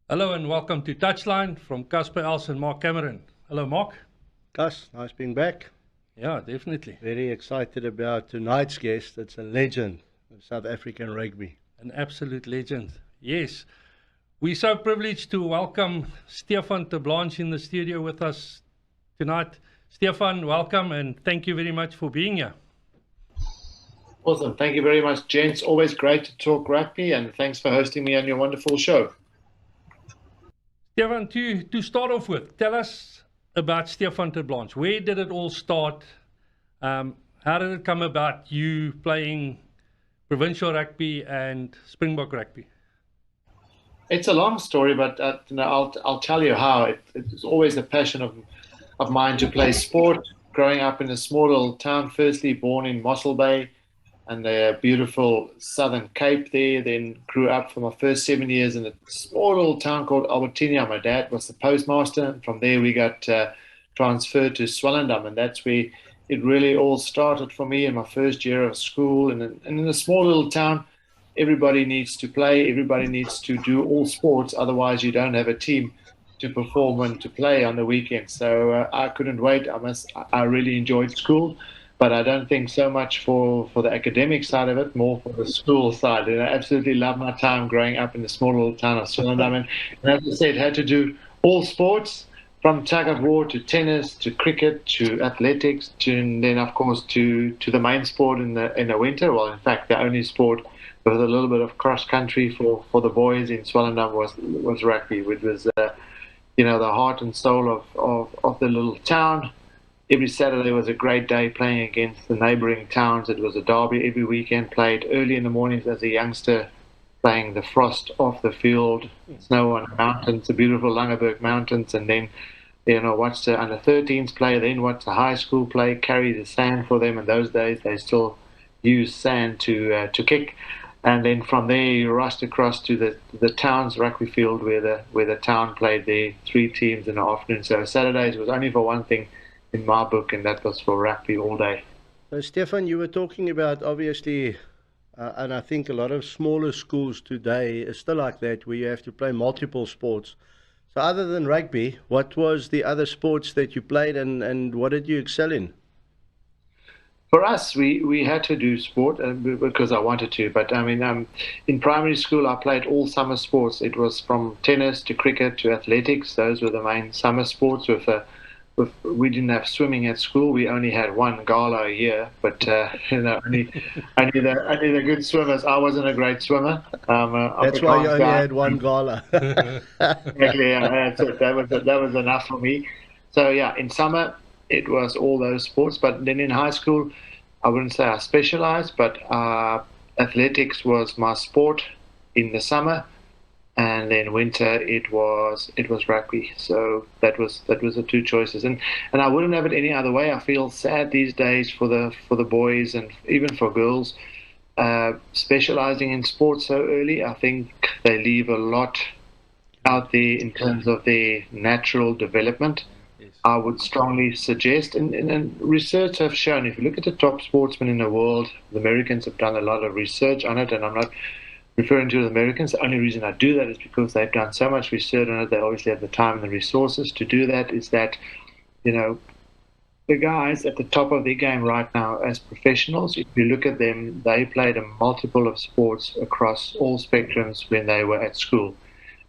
Hello and welcome to Touchline from Casper and Mark Cameron. Hello, Mark. Gus, nice being back. Yeah, definitely. Very excited about tonight's guest. It's a legend of South African rugby. An absolute legend. Yes. We're so privileged to welcome Stefan Terblanche in the studio with us tonight. Stefan, welcome and thank you very much for being here. Awesome. Thank you very much, gents. Always great to talk rugby, and thanks for hosting me on your wonderful show. Stefan, to start off with, tell us about Stefan Terblanche. Where did it all start? How did it come about you playing provincial rugby and Springbok rugby? It's a long story, but I'll tell you how. It's always a passion of mine to play sport. Growing up in a small little town, firstly born in Mossel Bay, and the beautiful Southern Cape there. Then grew up for my first 7 years in a small little town called Albertinia. My dad was the postmaster. And from there, we got transferred to Swellendam, and that's where it really all started for me in my first year of school. And in a small little town, everybody needs to play. Everybody needs to do all sports. Otherwise, you don't have a team to perform and to play on the weekend. So I couldn't wait. I really enjoyed school. But I don't think so much for the academic side of it, more for the school side. And I absolutely love my time growing up in the small little town of Swellendam. And as I said, had to do all sports, from tug of war to tennis to cricket to athletics, and then of course to the main sport in the winter. Well, in fact, the only sport with a little bit of cross country for the boys in Swellendam was rugby, which was the heart and soul of the little town. Every Saturday was a great day playing against the neighbouring towns. It was a derby every weekend, played early in the mornings as a youngster, playing the frost off the field, snow on the mountains, the beautiful Langeberg Mountains, and then, watch the under-13s play, then watch the high school play, carry the sand for them. In those days, they still used sand to kick. And then from there, you rushed across to the town's rugby field where the town played their three teams in the afternoon. So Saturdays was only for one thing in my book, and that was for rugby all day. So, Stefan, you were talking about, obviously, and I think a lot of smaller schools today are still like that, where you have to play multiple sports. So other than rugby, what was the other sports that you played, and what did you excel in? For us, we had to do sport because I wanted to. But I mean, in primary school, I played all summer sports. It was from tennis to cricket to athletics. Those were the main summer sports. We didn't have swimming at school. We only had one gala a year, but only the good swimmers. I wasn't a great swimmer. That's why you only had one gala. Exactly, yeah, that was enough for me. So yeah, in summer it was all those sports, but then in high school, I wouldn't say I specialized, but athletics was my sport in the summer. And then winter it was rugby. So that was the two choices, and I wouldn't have it any other way. I feel sad these days for the boys and even for girls specializing in sports so early. I think they leave a lot out there in terms of their natural development. Yes. I would strongly suggest, and research have shown, if you look at the top sportsmen in the world, the Americans have done a lot of research on it, and I'm not referring to the Americans. The only reason I do that is because they've done so much research on it. They obviously have the time and the resources to do that. Is that, the guys at the top of their game right now as professionals, if you look at them, they played a multiple of sports across all spectrums when they were at school.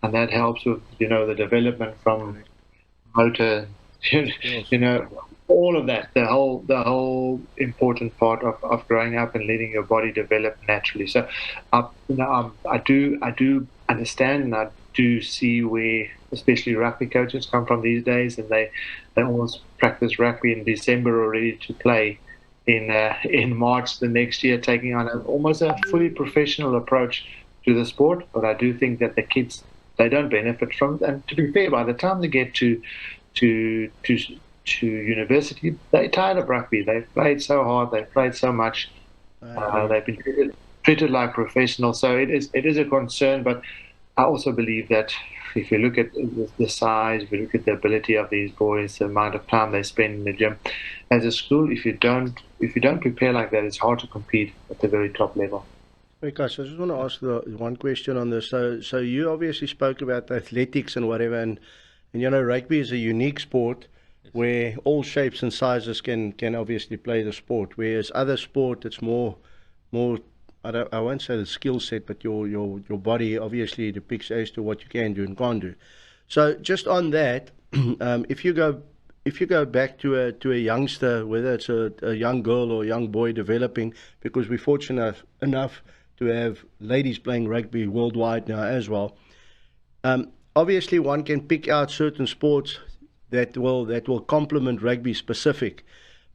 And that helps with, the development from motor, all of that, the whole important part of growing up and letting your body develop naturally. So, I do understand, and I do see where, especially rugby coaches come from these days, and they almost practice rugby in December already to play in March the next year, taking on almost a fully professional approach to the sport. But I do think that the kids, they don't benefit from it. And to be fair, by the time they get to university, they're tired of rugby. They've played so hard, they've played so much, they've been treated like professionals. So it is a concern, but I also believe that if you look at the size, if you look at the ability of these boys, the amount of time they spend in the gym, as a school, if you don't prepare like that, it's hard to compete at the very top level. Hey, guys, I just want to ask one question on this. So you obviously spoke about athletics and whatever, and you know, rugby is a unique sport where all shapes and sizes can obviously play the sport. Whereas other sport, it's more. I won't say the skill set, but your body obviously depicts as to what you can do and can't do. So just on that, if you go back to a youngster, whether it's a young girl or a young boy developing, because we're fortunate enough to have ladies playing rugby worldwide now as well. Obviously, one can pick out certain sports that will complement rugby specific.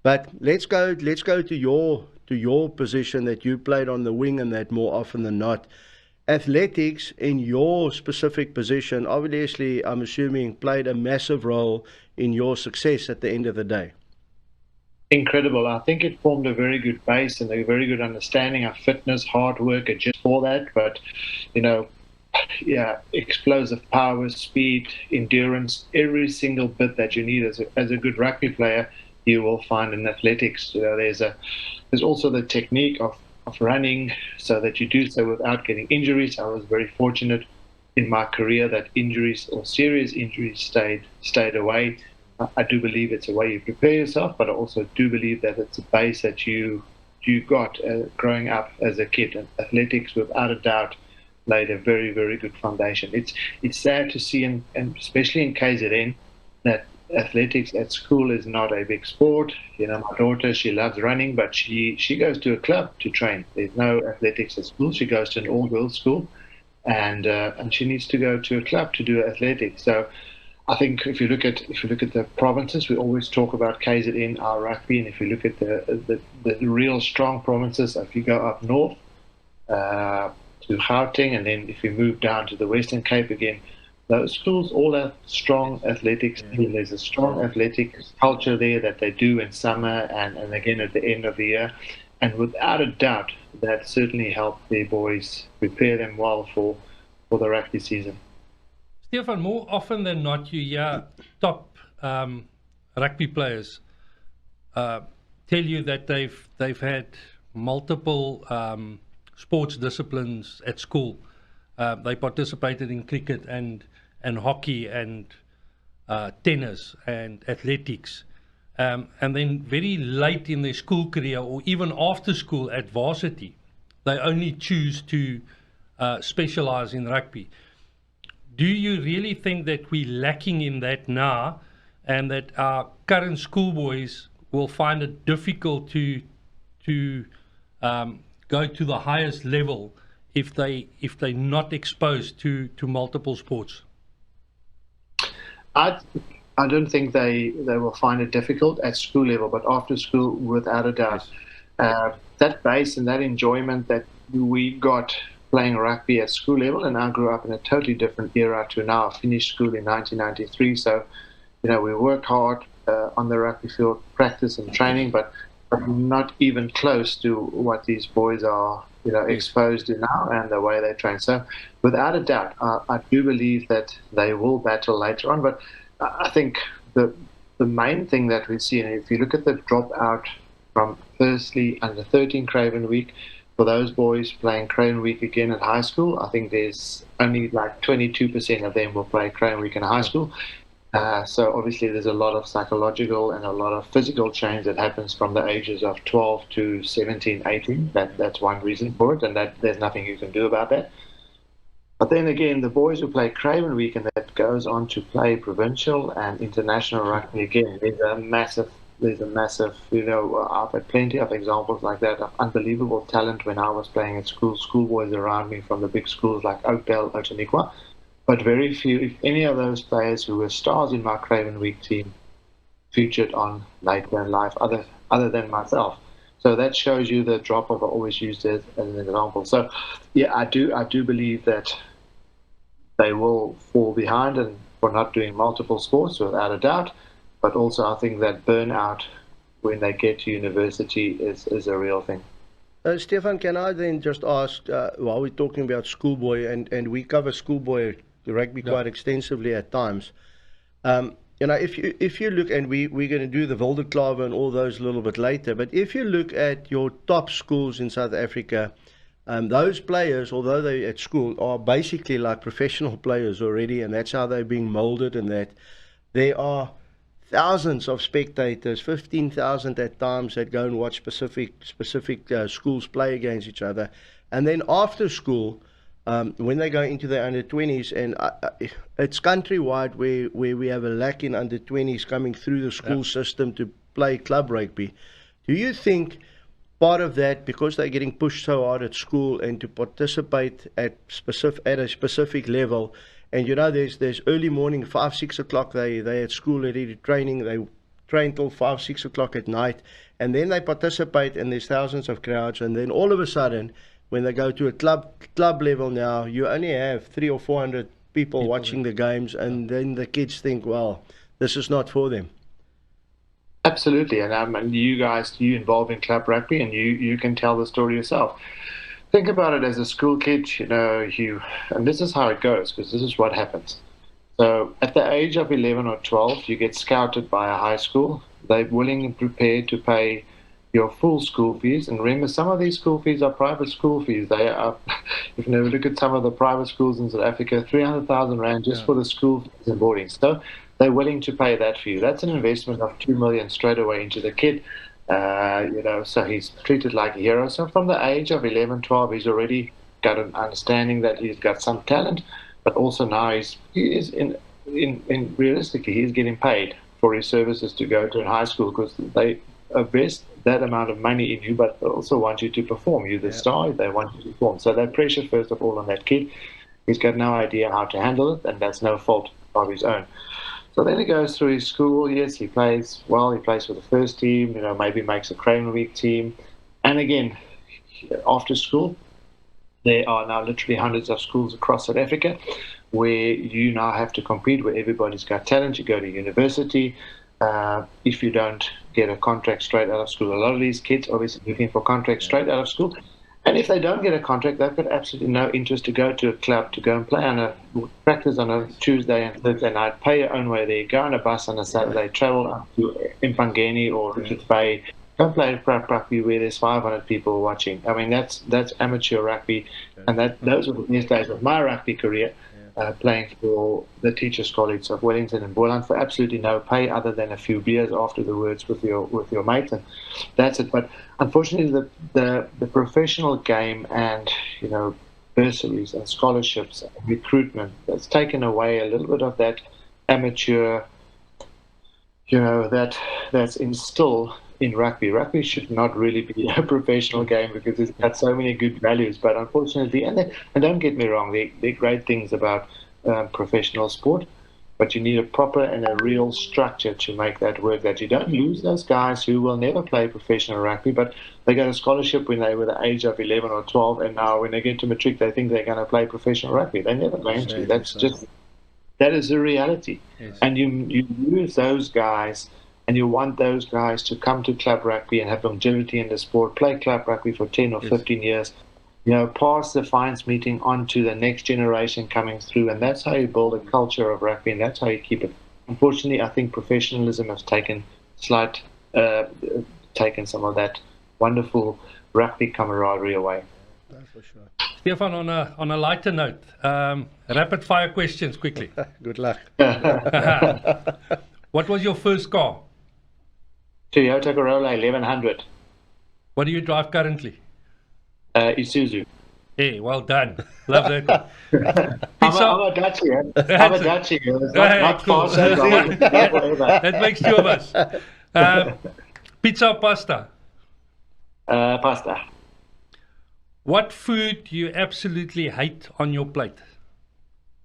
But let's go to your position that you played on the wing, and that more often than not. Athletics in your specific position, obviously, I'm assuming, played a massive role in your success at the end of the day. Incredible. I think it formed a very good base and a very good understanding of fitness, hard work, and just for that. But, you know, yeah, explosive power, speed, endurance, every single bit that you need as a good rugby player, you will find in athletics. You know, there's also the technique of running so that you do so without getting injuries. I was very fortunate in my career that injuries or serious injuries stayed away. I do believe it's a way you prepare yourself, but I also do believe that it's a base that you got growing up as a kid. And athletics, without a doubt, laid a very, very good foundation. It's sad to see, and especially in KZN, that athletics at school is not a big sport. You know, my daughter, she loves running, but she goes to a club to train. There's no athletics at school. She goes to an all-girls school, and she needs to go to a club to do athletics. So I think if you look at the provinces, we always talk about KZN, our rugby, and if you look at the real strong provinces, if you go up north to Gauteng, and then if you move down to the Western Cape again, those schools all have strong athletics. There's a strong athletics culture there that they do in summer and again at the end of the year. And without a doubt, that certainly helped their boys prepare them well for the rugby season. Stefan, more often than not, you hear top rugby players tell you that they've had multiple sports disciplines at school. They participated in cricket and hockey and tennis and athletics. And then very late in their school career, or even after school at varsity, they only choose to specialize in rugby. Do you really think that we're lacking in that now, and that our current schoolboys will find it difficult to go to the highest level if they're not exposed to multiple sports? I don't think they will find it difficult at school level, but after school, without a doubt, that base and that enjoyment that we got playing rugby at school level, and I grew up in a totally different era to now. I finished school in 1993, so you know we work hard on the rugby field, practice and training, but not even close to what these boys are, you know, exposed to now and the way they train. So, without a doubt, I do believe that they will battle later on. But I think the main thing that we see, and if you look at the dropout from firstly under 13 Craven Week, for those boys playing Craven Week again at high school, I think there's only like 22% of them will play Craven Week in high school. So obviously there's a lot of psychological and a lot of physical change that happens from the ages of 12 to 17, 18. That's one reason for it, and that there's nothing you can do about that. But then again, the boys who play Craven Week and that goes on to play provincial and international rugby again, there's a massive, you know, I've had plenty of examples like that of unbelievable talent when I was playing at school. Schoolboys around me from the big schools like Oakdale, Otaniqua. But very few, if any of those players who were stars in my Craven Week team featured on later in life, other than myself. So that shows you the drop off I always used as an example. So yeah, I do believe that they will fall behind and for not doing multiple sports without a doubt. But also I think that burnout when they get to university is a real thing. Stefan, can I then just ask, while we're talking about schoolboy, and we cover schoolboy rugby quite extensively at times, you know, if you look, and we're going to do the Wilderklawe and all those a little bit later, but if you look at your top schools in South Africa, Those players, although they at school, are basically like professional players already, and that's how they're being molded. And that there are thousands of spectators, 15,000 at times, that go and watch specific schools play against each other. And then after school, when they go into their under 20s, and it's countrywide where we have a lack in under 20s coming through the school system to play club rugby. Do you think part of that, because they're getting pushed so hard at school and to participate at a specific level, and there's early morning, 5, 6 o'clock, they at school already training, they train till 5, 6 o'clock at night, and then they participate and there's thousands of crowds, and then all of a sudden, when they go to a club level now, you only have 300 or 400 people watching the games, and then the kids think, well, this is not for them. Absolutely, and you involved in club rugby, and you can tell the story yourself. Think about it as a school kid, and this is how it goes, because this is what happens. So at the age of 11 or 12, you get scouted by a high school. They're willing and prepared to pay your full school fees. And remember, some of these school fees are private school fees. They are, if you look at some of the private schools in South Africa, 300,000 Rand just for the school fees and boarding. So they're willing to pay that for you. That's an investment of 2 million straight away into the kid. So he's treated like a hero. So from the age of 11, 12, he's already got an understanding that he's got some talent, but also now realistically, he's getting paid for his services to go to a high school, because they invest that amount of money in you, but they also want you to perform. You're the star, they want you to perform. So that pressure, first of all, on that kid, he's got no idea how to handle it, and that's no fault of his own. So then he goes through his school. Yes, he plays well. He plays for the first team, maybe makes a Craven Week team. And again, after school, there are now literally hundreds of schools across South Africa where you now have to compete, where everybody's got talent. You go to university. If you don't get a contract straight out of school, a lot of these kids are obviously looking for contracts straight out of school. And if they don't get a contract, they've got absolutely no interest to go to a club, to go and play practice on a Tuesday and Thursday night, pay your own way there, go on a bus on a Saturday, travel up to Impangeni or Richards Bay, go play rugby where there's 500 people watching. I mean, that's amateur rugby, and those were the best days of my rugby career, playing for the Teachers College of Wellington and Boland for absolutely no pay other than a few beers after the words with your mate, and that's it. But unfortunately, the professional game and bursaries and scholarships and recruitment, that's taken away a little bit of that amateur, that's instilled in rugby. Rugby should not really be a professional game because it's got so many good values, but unfortunately, and don't get me wrong, there are great things about professional sport, but you need a proper and a real structure to make that work, that you don't lose those guys who will never play professional rugby, but they got a scholarship when they were the age of 11 or 12, and now when they get to matric, they think they're going to play professional rugby. They're never going to. That is the reality. Yes. And you lose those guys, and you want those guys to come to club rugby and have longevity in the sport, play club rugby for 10 or 15 years, pass the fines meeting on to the next generation coming through, and that's how you build a culture of rugby, and that's how you keep it. Unfortunately, I think professionalism has taken some of that wonderful rugby camaraderie away. That's for sure. Stefan, on a lighter note, rapid fire questions quickly. Good luck. What was your first car? Toyota Corolla 1100. What do you drive currently? Isuzu. Hey, well done. Love that. I'm a Dutchie. I'm a Dutchie. It's not cool. fast. That makes two of us. Pizza or pasta? Pasta. What food do you absolutely hate on your plate?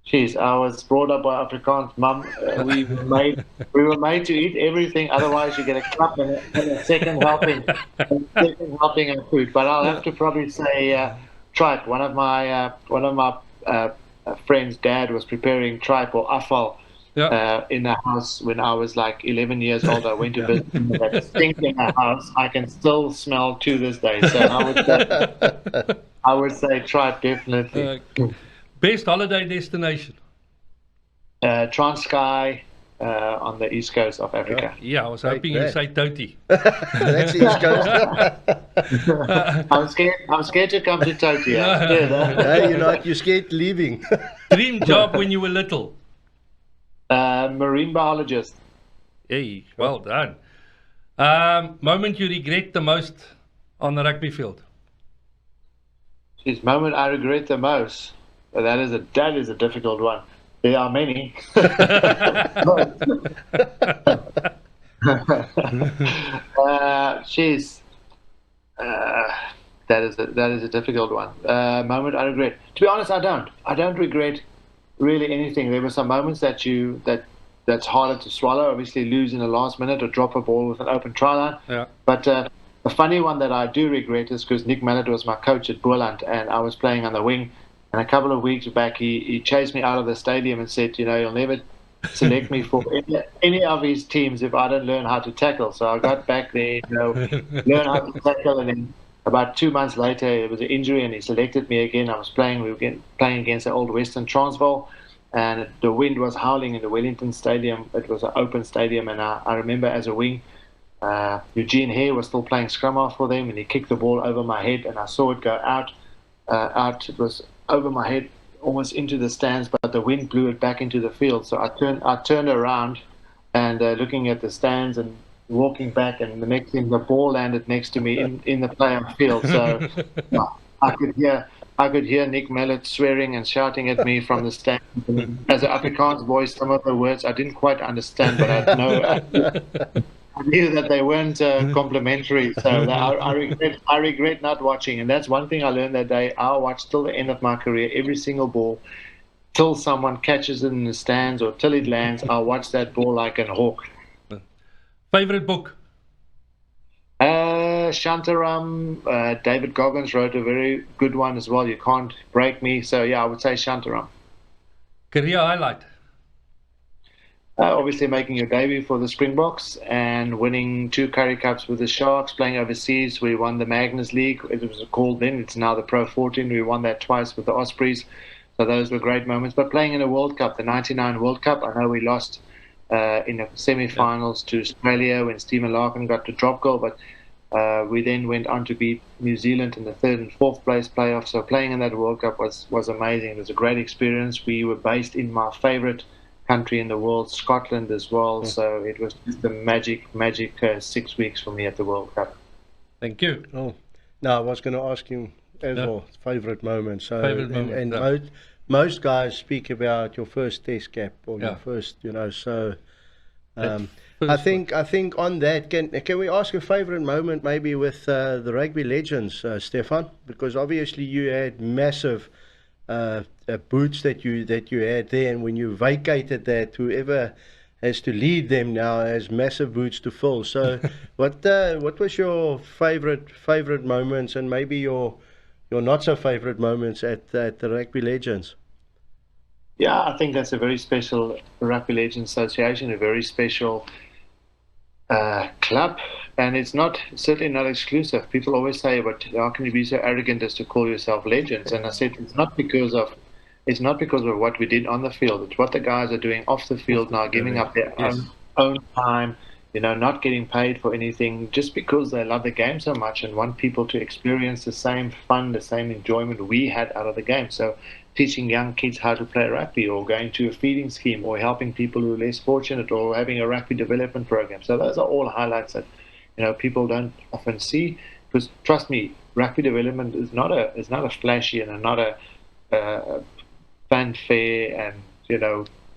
Jeez, I was brought up by Afrikaans. Mum, we were made to eat everything. Otherwise, you get a clap and a second helping of food. But I'll have to probably say tripe. One of my friend's dad was preparing tripe or afal in the house when I was like 11 years old. I went to visit him. That stink in the house, I can still smell to this day. So I would say tripe, definitely. Best holiday destination? Transkei, on the east coast of Africa. Yeah, I was Like hoping you that. say Toti. That's East Coast. I'm scared to come to Tokyo. I'm scared, No, you're scared leaving. Dream job when you were little. Marine biologist. Hey, well done. Moment you regret the most on the rugby field? Geez, moment I regret the most. Well, that is a difficult one. There are many. Geez, that is a difficult one. Moment I regret. To be honest, I don't. I don't regret really anything. There were some moments that's harder to swallow. Obviously, lose in the last minute or drop a ball with an open try line. Yeah. But the funny one that I do regret is because Nick Mallet was my coach at Boerland, and I was playing on the wing. And a couple of weeks back, he chased me out of the stadium and said, you'll never select me for any of his teams if I don't learn how to tackle. So I got back there, learn how to tackle, and then about 2 months later, it was an injury, and he selected me again. We were playing against the old Western Transvaal, and the wind was howling in the Wellington Stadium. It was an open stadium, and I remember as a wing, Eugene Hare was still playing scrum half for them, and he kicked the ball over my head, and I saw it go out. It was over my head, almost into the stands, but the wind blew it back into the field. So I turned around, and looking at the stands and walking back, and the next thing, the ball landed next to me in the playoff field. So I could hear Nick Mallet swearing and shouting at me from the stand. As an Afrikaans boy, some of the words I didn't quite understand, but I knew that they weren't complimentary. So I regret not watching. And that's one thing I learned that day. I'll watch till the end of my career, every single ball, till someone catches it in the stands or till it lands. I'll watch that ball like an hawk. Favorite book? Shantaram. David Goggins wrote a very good one as well. You Can't Break Me. So yeah, I would say Shantaram. Career highlight? Obviously making your debut for the Springboks and winning 2 Currie Cups with the Sharks, playing overseas. We won the Magnus League. It was called then. It's now the Pro 14. We won that twice with the Ospreys. So those were great moments. But playing in a World Cup, the 99 World Cup, I know we lost in the semi-finals to Australia when Stephen Larkin got the drop goal, but we then went on to beat New Zealand in the 3rd and 4th place playoff. So playing in that World Cup was amazing. It was a great experience. We were based in my favorite country in the world, Scotland as well. So it was just a magic 6 weeks for me at the World Cup. Thank you. Oh, no, I was going to ask you as well, favorite moment. So, Favorite moment, and most guys speak about your first test cap or your first, so I think on that, can we ask a favorite moment maybe with the rugby legends, Stefan? Because obviously you had massive boots that you had there, and when you vacated that, whoever has to lead them now has massive boots to fill. So what was your favorite moments, and maybe your not so favorite moments at the Rugby Legends? Yeah, I think that's a very special Rugby Legends Association, a very special club, and it's certainly not exclusive. People always say, but how can you be so arrogant as to call yourself legends? And I said, it's not because of what we did on the field. It's what the guys are doing off the field now, giving up their own time, not getting paid for anything, just because they love the game so much and want people to experience the same fun, the same enjoyment we had out of the game. So teaching young kids how to play rugby, or going to a feeding scheme, or helping people who are less fortunate, or having a rugby development program. So those are all highlights that people don't often see, because trust me, rugby development is not a flashy and not a fanfare, and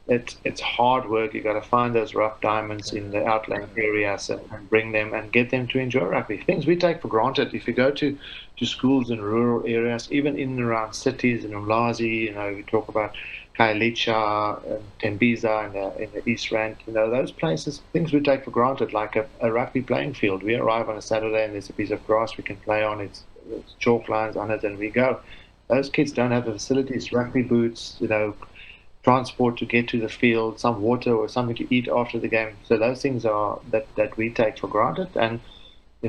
it's hard work. You got to find those rough diamonds in the outlying areas and bring them and get them to enjoy rugby. Things we take for granted. If you go to schools in rural areas, even in and around cities, in Umlazi, we talk about Khayelitsha and Tembisa in the East Rand, those places, things we take for granted, like a rugby playing field. We arrive on a Saturday and there's a piece of grass we can play on, it's chalk lines on it, and we go. Those kids don't have the facilities, rugby boots, transport to get to the field, some water or something to eat after the game. So those things are that we take for granted. And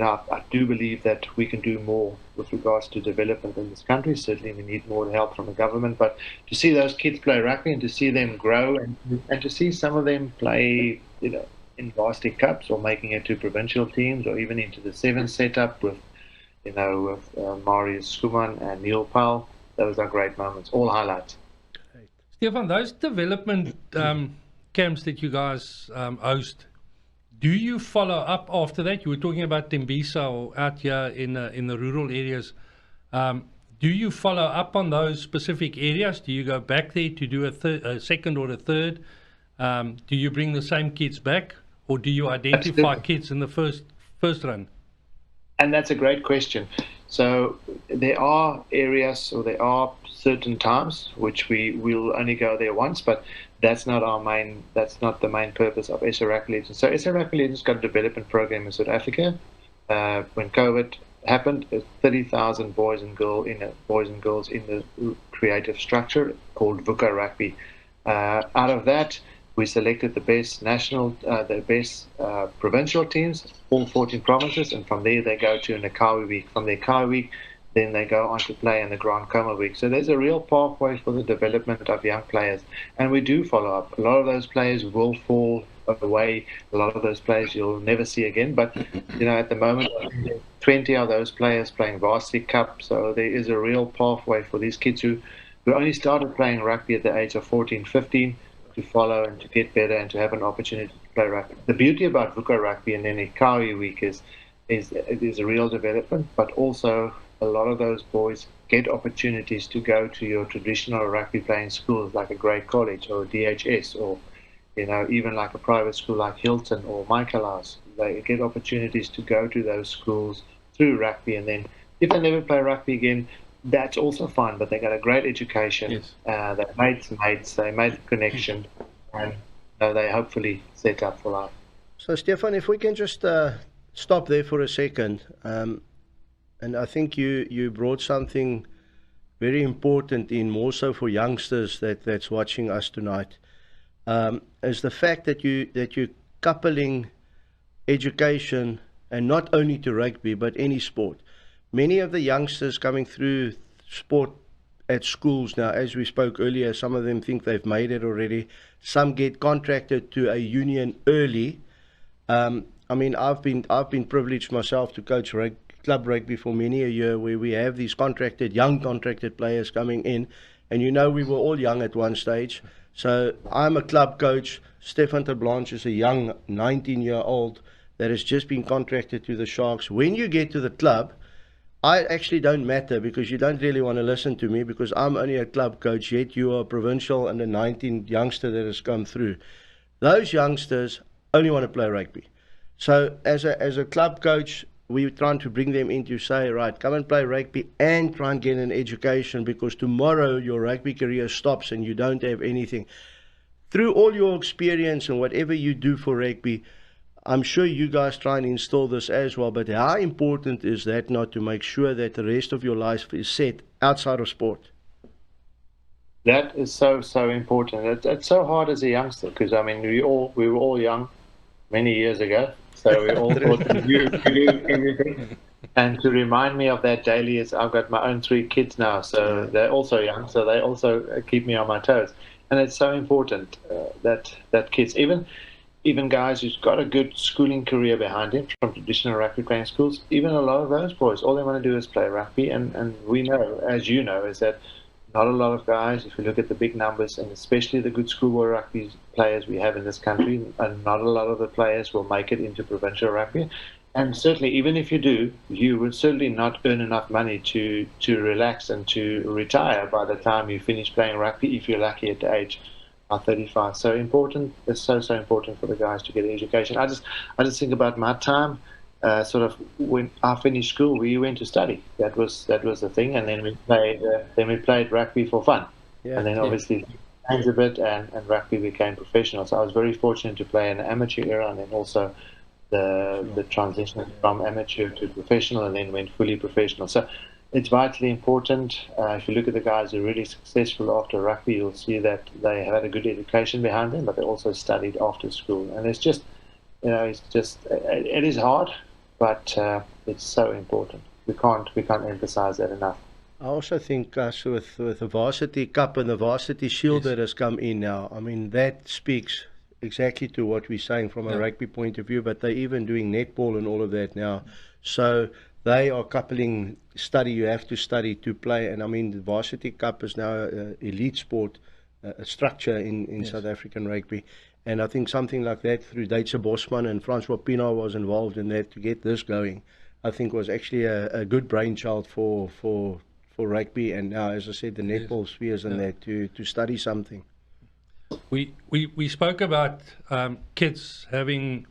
I do believe that we can do more with regards to development in this country. Certainly, we need more help from the government. But to see those kids play rugby and to see them grow and to see some of them play, in varsity cups or making it to provincial teams or even into the seven setup with, Marius Skuman and Neil Powell, those are great moments. All highlights. Stefan, those development camps that you guys host, do you follow up after that? You were talking about Tembisa or out here in the rural areas. Do you follow up on those specific areas? Do you go back there to do a second or a third? Do you bring the same kids back, or do you identify kids in the first run? And that's a great question. So there are areas, or there are certain times which we will only go there once, but that's not the main purpose of SA Rugby Legends. So SA Rugby Legends got a development program in South Africa. When COVID happened, 30,000 boys and girls in the creative structure called VUCA Rugby. Out of that, we selected the best provincial teams, all 14 provinces, and from there they go to an Akawi week. From the Akawi week, then they go on to play in the Grand Coma week. So there's a real pathway for the development of young players, and we do follow up. A lot of those players will fall away. A lot of those players you'll never see again. But at the moment, 20 of those players playing varsity cup. So there is a real pathway for these kids who only started playing rugby at the age of 14, 15. To follow and to get better and to have an opportunity to play rugby. The beauty about VUCA Rugby and then Ikawi Week is it is a real development, but also a lot of those boys get opportunities to go to your traditional rugby playing schools like a Grey College or DHS or even like a private school like Hilton or Michaelhouse. They get opportunities to go to those schools through rugby, and then if they never play rugby again, that's also fine, but they got a great education. Yes. They made some mates, they made a connection, and they hopefully set up for life. So, Stefan, if we can just stop there for a second, and I think you brought something very important in, more so for youngsters that's watching us tonight, is the fact that you're coupling education, and not only to rugby but any sport. Many of the youngsters coming through sport at schools now, as we spoke earlier, some of them think they've made it already. Some get contracted to a union early. I've been privileged myself to coach club rugby for many a year, where we have these young contracted players coming in, and we were all young at one stage. So I'm a club coach. Stefan Terblanche is a young 19-year-old that has just been contracted to the Sharks. When you get to the club, I actually don't matter, because you don't really want to listen to me, because I'm only a club coach, yet you are a provincial and a 19 youngster that has come through. Those youngsters only want to play rugby. So as a club coach, we're trying to bring them in to say, right, come and play rugby and try and get an education, because tomorrow your rugby career stops and you don't have anything. Through all your experience and whatever you do for rugby, I'm sure you guys try and install this as well, but how important is that not to make sure that the rest of your life is set outside of sport? That is so important. It's so hard as a youngster, because we were all young many years ago, so we all thought to do everything. And to remind me of that daily is I've got my own 3 kids now, so they're also young, so they also keep me on my toes. And it's so important that kids, even guys who's got a good schooling career behind him from traditional rugby playing schools, even a lot of those boys, all they want to do is play rugby. And we know, as you know, is that not a lot of guys, if you look at the big numbers, and especially the good schoolboy rugby players we have in this country, and not a lot of the players will make it into provincial rugby. And certainly, even if you do, you will certainly not earn enough money to relax and to retire by the time you finish playing rugby, if you're lucky at the age 35. So important. It's so important for the guys to get education. I just think about my time. Sort of when I finished school, we went to study. That was the thing, and then we played rugby for fun. Yeah, and then obviously changed a bit, and rugby became professional. So I was very fortunate to play in the amateur era, and then also the transition from amateur to professional, and then went fully professional. So it's vitally important. If you look at the guys who are really successful after rugby, you'll see that they had a good education behind them, but they also studied after school. And it's just, it is hard, but it's so important. We can't emphasize that enough. I also think, Gus, with the Varsity Cup and the Varsity Shield that has come in now, I mean, that speaks exactly to what we're saying from a rugby point of view, but they're even doing netball and all of that now. So they are coupling study. You have to study to play. And I mean, the Varsity Cup is now an elite sport, a structure in South African rugby. And I think something like that through Duitse Bosman and Francois Pienaar was involved in that to get this going, I think was actually a good brainchild for rugby. And now, as I said, the netball spheres and that to study something. We spoke about kids having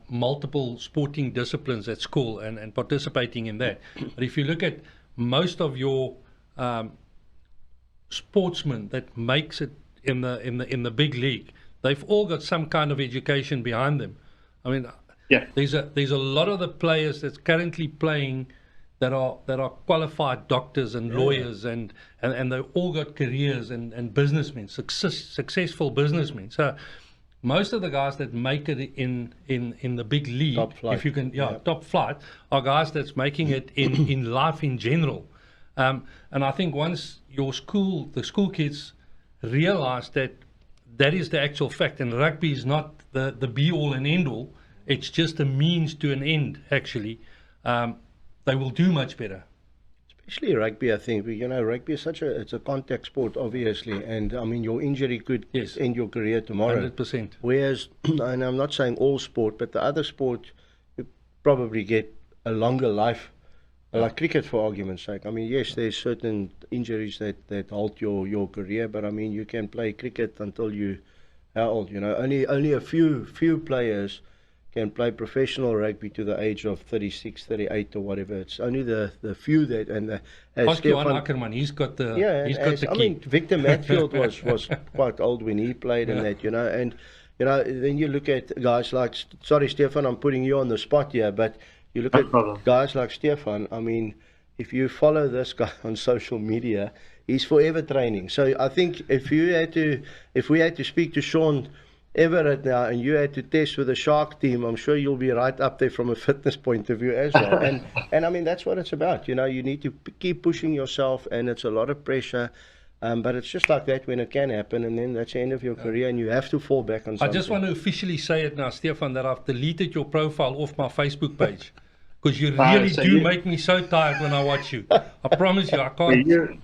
multiple sporting disciplines at school and participating in that. But if you look at most of your sportsmen that makes it in the big league, they've all got some kind of education behind them. I mean, there's a lot of the players that's currently playing that are qualified doctors and lawyers and they've all got careers and businessmen, successful businessmen. So most of the guys that make it in the big league, top flight. if you can, top flight, are guys that's making it in life in general. And I think once the school kids realize that is the actual fact, and rugby is not the be all and end all, it's just a means to an end, actually. They will do much better. Especially rugby, I think. Rugby is it's a contact sport, obviously, and I mean your injury could end your career tomorrow. 100%. Whereas, and I'm not saying all sport, but the other sport, you probably get a longer life, like cricket, for argument's sake. I mean, yes, there's certain injuries that halt your career, but I mean, you can play cricket until how old? Only a few players can play professional rugby to the age of 36, 38 or whatever. It's only the few that, and ask Johan Ackerman, he's got the key. I mean, Victor Matfield was quite old when he played and that, and then you look at guys like, sorry Stefan, I'm putting you on the spot here, but you look at guys like Stefan. I mean, if you follow this guy on social media, he's forever training. So I think if we had to speak to Sean Everett now, and you had to test with the Shark team, I'm sure you'll be right up there from a fitness point of view as well. And I mean, that's what it's about. You need to keep pushing yourself, and it's a lot of pressure. But it's just like that when it can happen, and then that's the end of your career, and you have to fall back on something. I just want to officially say it now, Stefan, that I've deleted your profile off my Facebook page, because you really do make me so tired when I watch you. I promise you, I can't.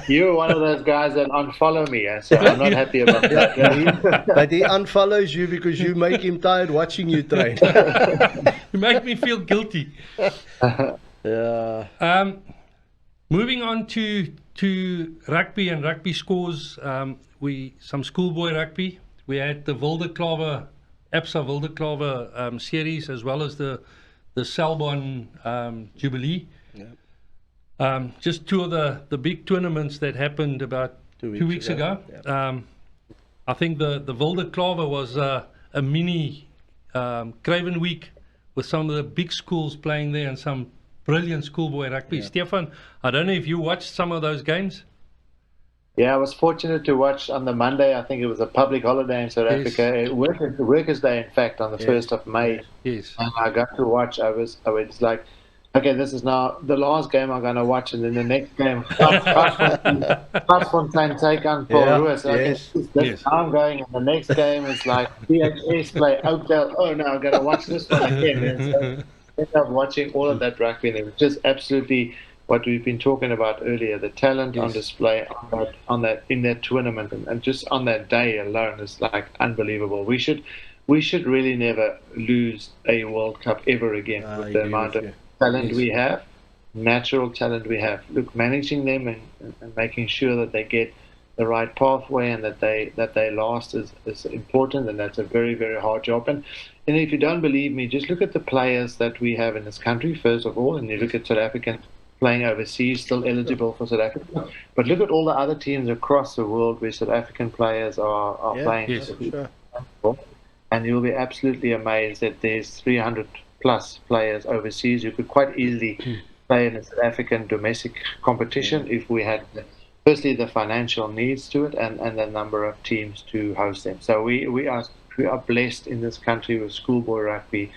You're one of those guys that unfollow me, so I'm not happy about that. But he unfollows you because you make him tired watching you train. You make me feel guilty. Yeah. Moving on to rugby and rugby scores, some schoolboy rugby. We had the Wildeklawe, ABSA Wildeklawe series, as well as the Selborne Jubilee. Yeah. Just two of the big tournaments that happened about 2 weeks ago. Yeah. I think the Wildeklawe was a mini Craven Week with some of the big schools playing there and some brilliant schoolboy rugby. Yeah. Stefan, I don't know if you watched some of those games. Yeah, I was fortunate to watch on the Monday. I think it was a public holiday in South Africa. Workers' Day, in fact, on the 1st of May. Yes. And I got to watch. I was like, okay, this is now the last game I'm going to watch, and then the next game, Gasfontein take on Paul Ruiz. I'm going, and the next game is like DHS play Oakdale. Oh no, I'm going to watch this one again. And so I ended up watching all of that rugby, and it was just absolutely what we've been talking about earlier. The talent on display on that in that tournament, and just on that day alone is like unbelievable. We should really never lose a World Cup ever again with the amount of talent we have, natural talent we have. Look, managing them and making sure that they get the right pathway and that they last is important, and that's a very, very hard job. And if you don't believe me, just look at the players that we have in this country, first of all, and you look at South Africans playing overseas, still eligible for South Africa. But look at all the other teams across the world where South African players are playing. Yes, sure. And you'll be absolutely amazed that there's 300 plus players overseas who could quite easily play in a South African domestic competition if we had, firstly, the financial needs to it and the number of teams to host them. So we are blessed in this country with schoolboy rugby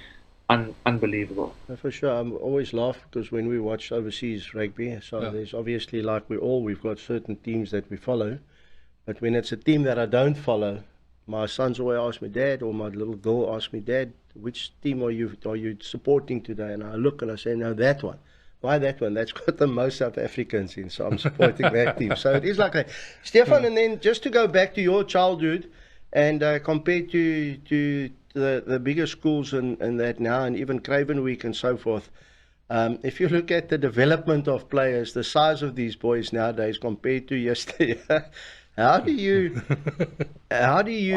unbelievable. For sure. I'm always laugh because when we watch overseas rugby, so Yeah. there's obviously like we've got certain teams that we follow, but when it's a team that I don't follow, my sons always ask me, Dad, or my little girl asks me, Dad, which team are you supporting today? And I look and I say, no, that one. Why that one? That's got the most South Africans in, so I'm supporting that team. So it is like that. Stefan, and then just to go back to your childhood and compared to the bigger schools and that now, and even Craven Week and so forth, if you look at the development of players, the size of these boys nowadays compared to yesterday, how do you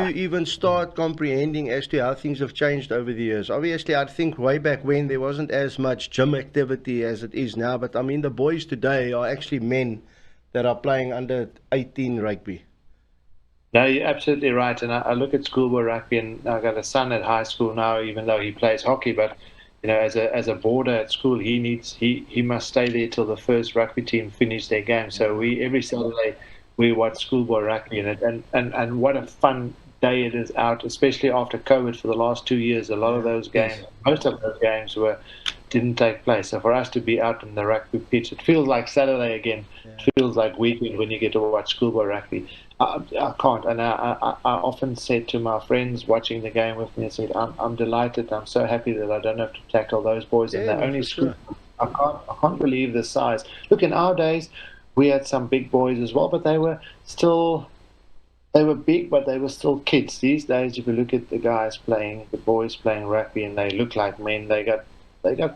even start comprehending as to how things have changed over the years? Obviously, I think way back when there wasn't as much gym activity as it is now, but I mean the boys today are actually men that are playing under 18 rugby. No, you're absolutely right. And I look at schoolboy rugby, and I've got a son at high school now, even though he plays hockey. But as a boarder at school, he must stay there till the first rugby team finish their game. So every Saturday we watch schoolboy rugby, and what a fun day it is out, especially after COVID for the last 2 years. A lot of those games, most of those games didn't take place. So for us to be out on the rugby pitch, it feels like Saturday again. It feels like weekend when you get to watch schoolboy rugby. I can't, and I often said to my friends watching the game with me, I said, I'm delighted, I'm so happy that I don't have to tackle those boys, and they're only school. I can't believe the size. Look, in our days, we had some big boys as well, but they were big, but they were still kids. These days, if you look at the boys playing rugby, and they look like men, they got. You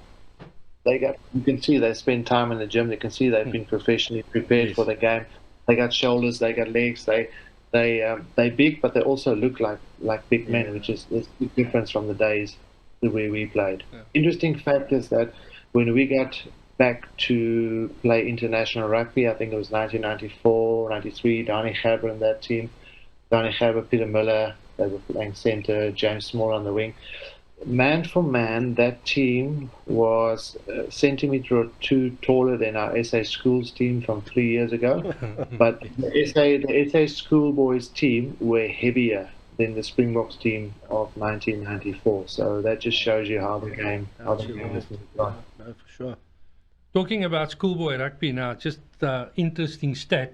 can see they spend time in the gym. You can see they've been professionally prepared for the game. They got shoulders, they got legs. They big, but they also look like big men, which is a big difference from the days the way we played. Yeah. Interesting fact is that when we got back to play international rugby, I think it was 1994, 93, Donnie Gerber and that team. Donnie Gerber, Peter Miller, they were playing centre, James Small on the wing. Man for man, that team was a centimetre or two taller than our SA Schools team from 3 years ago. But the SA Schoolboys team were heavier than the Springboks team of 1994. So that just shows you how the game is gone. No, for sure. Talking about schoolboy rugby now, just interesting stat.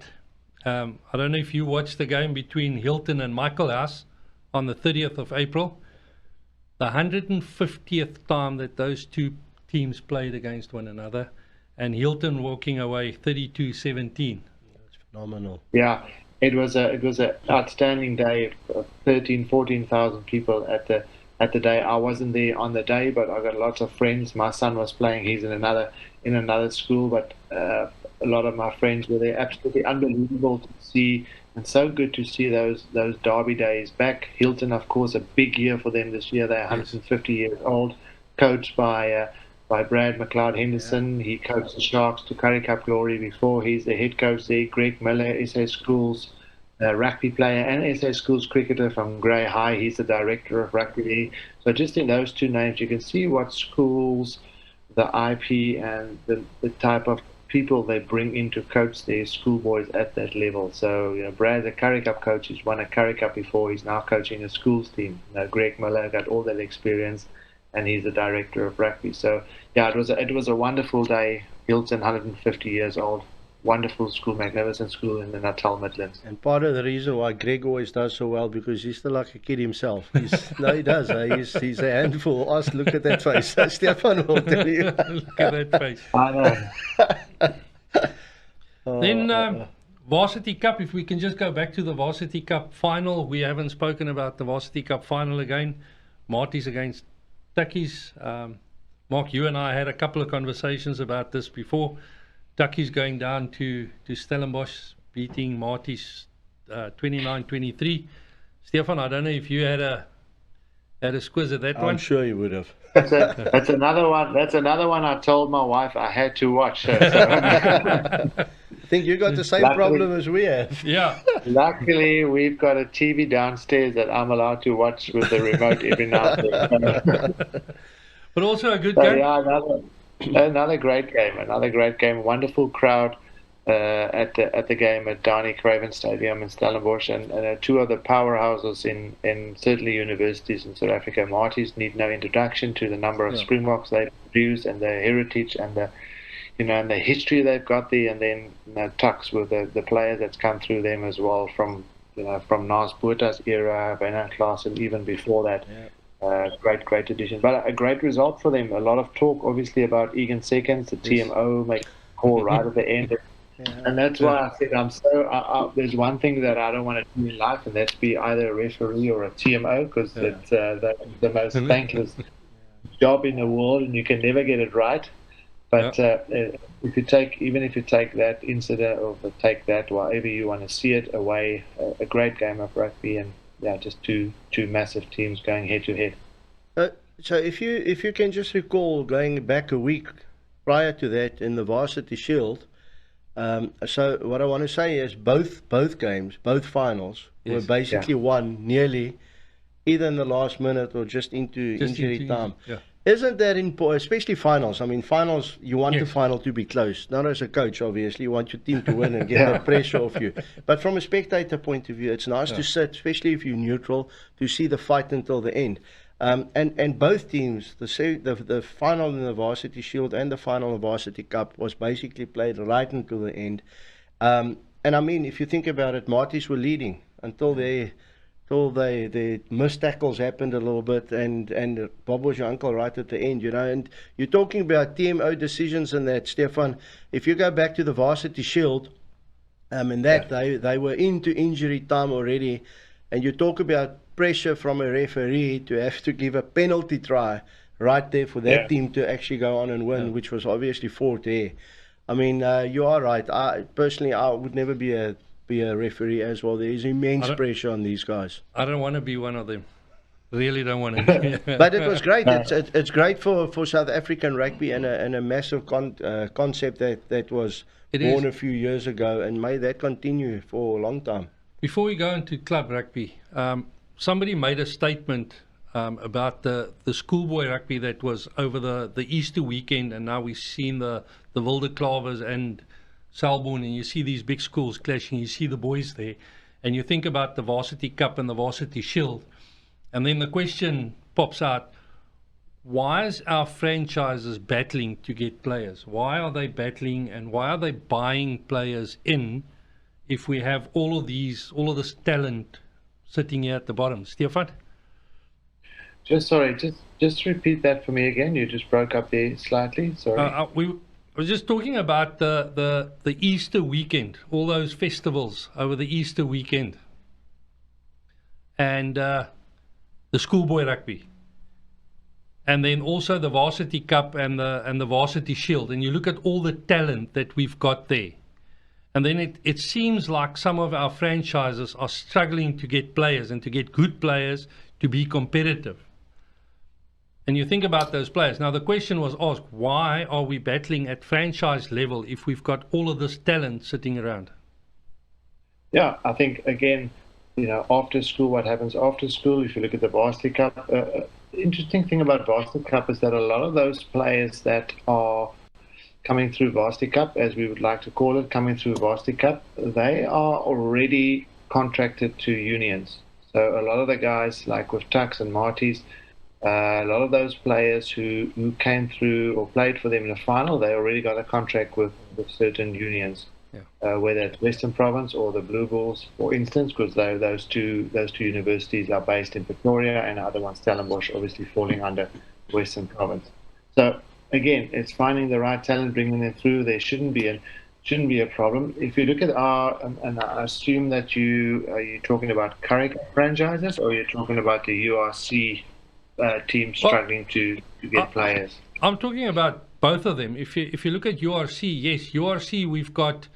I don't know if you watched the game between Hilton and Michaelhouse on the 30th of April. The 150th time that those two teams played against one another, and Hilton walking away 32-17. That's phenomenal. Yeah, it was an outstanding day. 14,000 people at the day. I wasn't there on the day, but I got lots of friends. My son was playing. He's in another school, but a lot of my friends were there. Absolutely unbelievable to see. And so good to see those derby days back. Hilton, of course, a big year for them this year. They're 150 years old, coached by Brad McLeod Henderson. He coached the Sharks to Currie Cup glory before. He's the head coach there. Greg Miller, SA Schools rugby player and SA Schools cricketer from Grey High. He's the director of rugby. So just in those two names, you can see what schools, the IP, and the type of people they bring in to coach their schoolboys at that level. So, Brad's a Currie Cup coach. He's won a Currie Cup before. He's now coaching a schools team. Greg Miller got all that experience, and he's the director of rugby. So, yeah, it was a wonderful day. Hilton, 150 years old. Wonderful school, magnificent school in the Natal Midlands. And part of the reason why Greg always does so well, because he's still like a kid himself. He does. He's a handful. Look at that face. Stefan will tell you. Look at that face. I know. Then Varsity Cup, if we can just go back to the Varsity Cup final. We haven't spoken about the Varsity Cup final again. Marty's against Tukkies. Mark, you and I had a couple of conversations about this before. Tukkies going down to Stellenbosch, beating Marty's 29-23. Stefan, I don't know if you had a squiz at that one. I'm sure you would have. That's another one. That's another one I told my wife I had to watch. So. I think you got the same problem as we have. Yeah. Luckily, we've got a TV downstairs that I'm allowed to watch with the remote every now and then. But also a good game. Yeah, another great game. Wonderful crowd. at the game at Downey Craven Stadium in Stellenbosch, and two other powerhouses in certainly universities in South Africa. Marties need no introduction to the number of Springboks they produce and their heritage and the and the history they've got there, and then Tuks with the players that's come through them as well from Nas Botha's era, Bernard Klaas, and even before that. Great addition, but a great result for them. A lot of talk, obviously, about Egan Seconds, the TMO make a call right at the end. And that's why I said there's one thing that I don't want to do in life, and that's be either a referee or a TMO, because it's the most thankless job in the world, and you can never get it right. But if you take that incident or take that, however you want to see it, away, a great game of rugby, and just two massive teams going head to head. So if you can just recall going back a week prior to that in the Varsity Shield. So what I want to say is both games, both finals, were basically won nearly either in the last minute or just into injury time. Isn't that important, especially finals? I mean, finals, you want the final to be close. Not as a coach, obviously. You want your team to win and get the pressure off you. But from a spectator point of view, it's nice to sit, especially if you're neutral, to see the fight until the end. And both teams, the final in the Varsity Shield and the final in the Varsity Cup, was basically played right until the end. And I mean, if you think about it, Marties were leading until the missed tackles happened a little bit, and Bob was your uncle right at the end, and you're talking about TMO decisions and that, Stefan. If you go back to the Varsity Shield, they were into injury time already, and you talk about pressure from a referee to have to give a penalty try right there for that team to actually go on and win, which was obviously fought there. I mean, you are right. I would never be a referee as well. There is immense pressure on these guys. I don't want to be one of them. Really don't want to. But it was great. It's great for South African rugby, and a massive concept that was born a few years ago, and may that continue for a long time. Before we go into club rugby, somebody made a statement about the schoolboy rugby that was over the Easter weekend, and now we've seen the Wilde Clavers and Selborne, and you see these big schools clashing, you see the boys there, and you think about the Varsity Cup and the Varsity Shield, and then the question pops out, why is our franchises battling to get players? Why are they battling, and why are they buying players in if we have all of this talent sitting here at the bottom? Stefan? Just repeat that for me again. You just broke up there slightly. Sorry. I was just talking about the Easter weekend, all those festivals over the Easter weekend, and the schoolboy rugby, and then also the Varsity Cup and the Varsity Shield, and you look at all the talent that we've got there, and then it seems like some of our franchises are struggling to get players and to get good players to be competitive. And you think about those players. Now, the question was asked, why are we battling at franchise level if we've got all of this talent sitting around? Yeah, I think, again, after school, what happens after school, if you look at the Varsity Cup, the interesting thing about Varsity Cup is that a lot of those players that are coming through Varsity Cup, as we would like to call it, coming through Varsity Cup, they are already contracted to unions. So a lot of the guys, like with Tuks and Marties, a lot of those players who came through or played for them in the final, they already got a contract with certain unions, whether it's Western Province or the Blue Bulls, for instance, because those two universities are based in Pretoria, and the other one, Stellenbosch, obviously falling under Western Province. So again, it's finding the right talent, bringing them through. There shouldn't be a problem. If you look at and I assume that are you talking about Currie franchises, or you're talking about the URC team struggling to get players? I'm talking about both of them. If you look at URC, yes, URC, we've got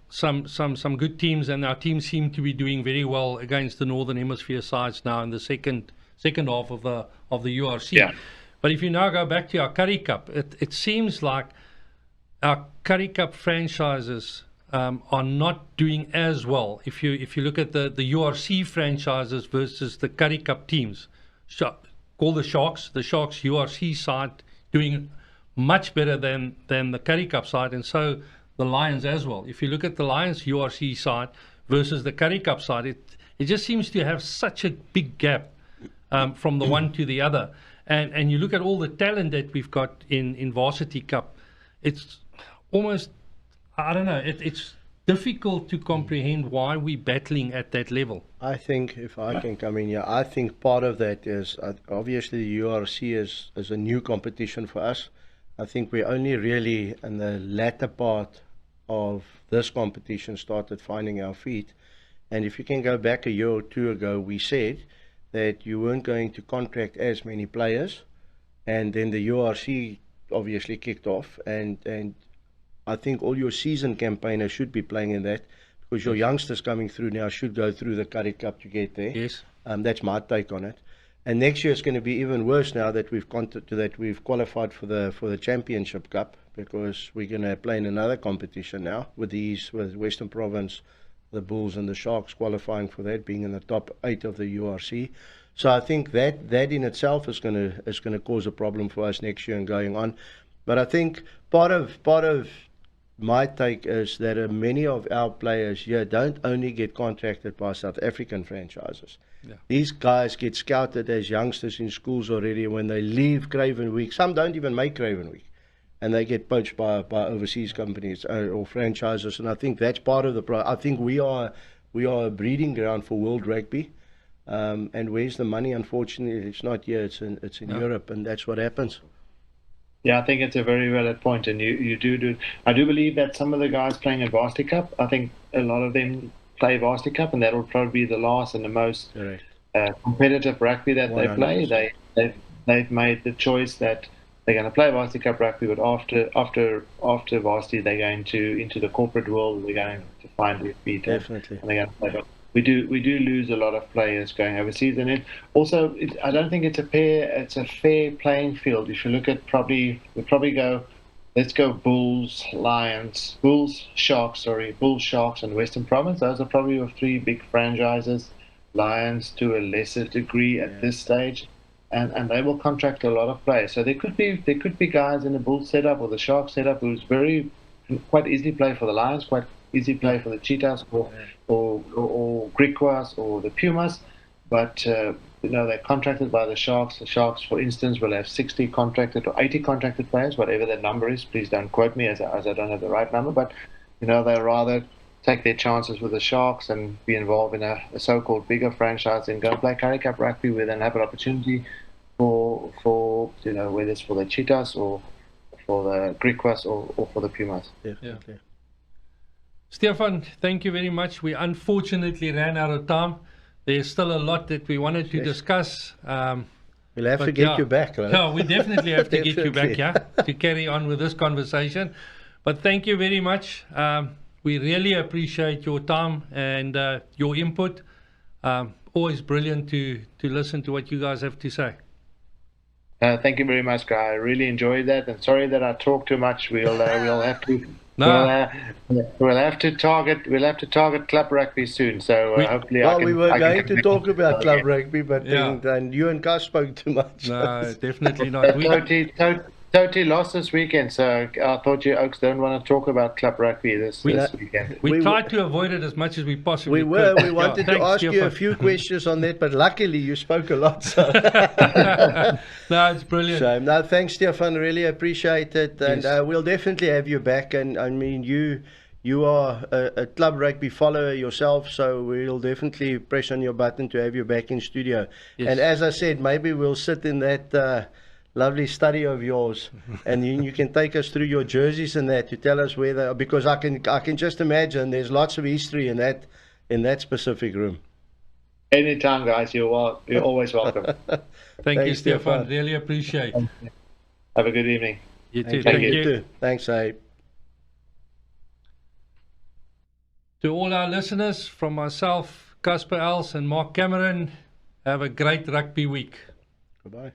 some good teams, and our teams seem to be doing very well against the Northern Hemisphere sides now in the second half of the URC. Yeah. But if you now go back to our Currie Cup, it seems like our Currie Cup franchises are not doing as well. If you look at the URC franchises versus the Currie Cup teams, call the Sharks URC side doing much better than the Currie Cup side, and so the Lions as well. If you look at the Lions URC side versus the Currie Cup side, it just seems to have such a big gap from the one to the other. And you look at all the talent that we've got in Varsity Cup, it's almost, I don't know, it's difficult to comprehend why we're battling at that level. I think, if I can come in here, I think part of that is obviously the URC is a new competition for us. I think we only really in the latter part of this competition started finding our feet. And if you can go back a year or two ago, we said that you weren't going to contract as many players, and then the URC obviously kicked off, and I think all your season campaigners should be playing in that, because your youngsters coming through now should go through the Currie Cup to get there. Yes. That's my take on it. And next year it's going to be even worse now that we've qualified for the Championship Cup, because we're going to play in another competition now with Western Province, the Bulls and the Sharks qualifying for that, being in the top 8 of the URC. So I think that in itself is going to cause a problem for us next year and going on. But I think part of my take is that many of our players here don't only get contracted by South African franchises. Yeah. These guys get scouted as youngsters in schools already. When they leave Craven Week, some don't even make Craven Week, and they get poached by overseas companies or franchises. And I think that's part of the problem. I think we are a breeding ground for world rugby. And where's the money? Unfortunately, it's not here. It's in Europe, and that's what happens. Yeah, I think it's a very valid point, and you do. I do believe that some of the guys playing at Varsity Cup, I think a lot of them play Varsity Cup, and that will probably be the last and the most competitive rugby that 100%. They play. They've made the choice that they're going to play Varsity Cup rugby, but after Varsity, they're going into the corporate world. They're going to find their feet. Definitely. And they're going to play. We do lose a lot of players going overseas, and also I don't think it's a fair playing field. If you look at let's go Bulls, Lions, Bulls, Sharks, and Western Province. Those are probably your 3 big franchises. Lions to a lesser degree at this stage, and they will contract a lot of players. So there could be guys in the Bulls setup or the Sharks setup who's quite easily play for the Lions, quite easy play for the Cheetahs or Griquas or the Pumas, but they're contracted by the Sharks. The Sharks, for instance, will have 60 contracted or 80 contracted players, whatever that number is. Please don't quote me as I don't have the right number, but they'd rather take their chances with the Sharks and be involved in a so-called bigger franchise and go and play Currie Cup rugby, where they have an opportunity for whether it's for the Cheetahs or for the Griquas or for the Pumas. Definitely. Yeah. Stefan, thank you very much. We unfortunately ran out of time. There's still a lot that we wanted to discuss. We'll have to get you back, right? Yeah, we definitely have to get you back, to carry on with this conversation. But thank you very much. We really appreciate your time and your input. Always brilliant to listen to what you guys have to say. Thank you very much, Guy. I really enjoyed that, and sorry that I talk too much. We'll have to. No. We'll have to target club rugby soon. So hopefully, we were going to talk about club rugby, but then you and Gus spoke too much. No, definitely not. Totally lost this weekend, so I thought you Oaks don't want to talk about club rugby this weekend. We tried to avoid it as much as we possibly could. We wanted to ask you a few questions on that, but luckily you spoke a lot. So. No, it's brilliant. So, no, thanks, Stefan. Really appreciate it, and we'll definitely have you back. And I mean, you are a club rugby follower yourself, so we'll definitely press on your button to have you back in studio. Yes. And as I said, maybe we'll sit in that lovely study of yours, and you can take us through your jerseys and that to tell us where they are, because I can just imagine there's lots of history in that specific room. Anytime, guys, you're always welcome. Thank you, Stefan. Really appreciate it. Have a good evening. You too. Thank you. Too. Thanks, Abe. To all our listeners, from myself, Casper Els and Mark Cameron, have a great rugby week. Goodbye.